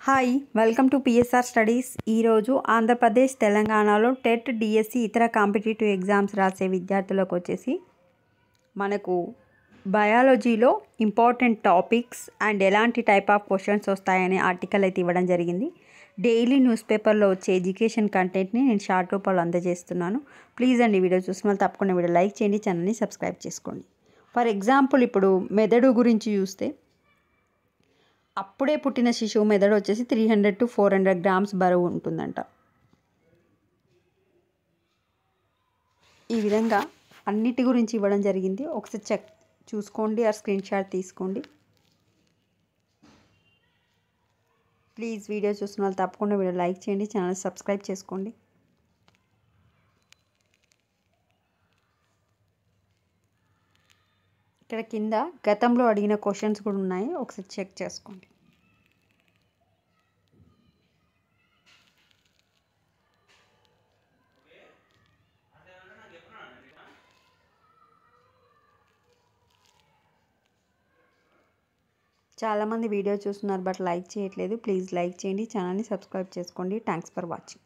Hi welcome to PSR studies. ఈరోజు ఆంధ్రప్రదేశ్ తెలంగాణలో TET DSC ఇతర కాంపిటేటివ్ ఎగ్జామ్స్ రాసే విద్యార్థులకు వచ్చేసి మనకు బయాలజీలో ఇంపార్టెంట్ టాపిక్స్ అండ్ ఎలాంటి టైప్ ఆఫ్ క్వశ్చన్స్ వస్తాయనే ఆర్టికల్ అయితే ఇవ్వడం జరిగింది. డైలీ న్యూస్ పేపర్లో వచ్చే ఎడ్యుకేషన్ కంటెంట్ని నేను షార్ట్ రూపంలో అందజేస్తున్నాను. ప్లీజ్ అండి వీడియో చూసిన వాళ్ళు తప్పకుండా వీడియో లైక్ చేయండి, ఛానల్ని సబ్స్క్రైబ్ చేసుకోండి. ఫర్ ఎగ్జాంపుల్ ఇప్పుడు మెదడు గురించి చూస్తే అప్పుడే పుట్టిన శిశువు మెదడు వచ్చేసి 300 to 400 grams బరువు ఉంటుందంట. ఈ విధంగా అన్నిటి గురించి ఇవ్వడం జరిగింది. ఒకసారి చూసుకోండి, ఆ స్క్రీన్ షాట్ తీసుకోండి. ప్లీజ్ వీడియో చూసిన వాళ్ళు తప్పకుండా వీడియో లైక్ చేయండి, ఛానల్ సబ్స్క్రైబ్ చేసుకోండి. ఇక్కడ కింద గతంలో అడిగిన క్వశ్చన్స్ కూడా ఉన్నాయి, ఒకసారి చెక్ చేసుకోండి. చాలామంది వీడియో చూస్తున్నారు బట్ లైక్ చేయట్లేదు. ప్లీజ్ లైక్ చేయండి, ఛానల్ని సబ్స్క్రైబ్ చేసుకోండి. Thanks for watching.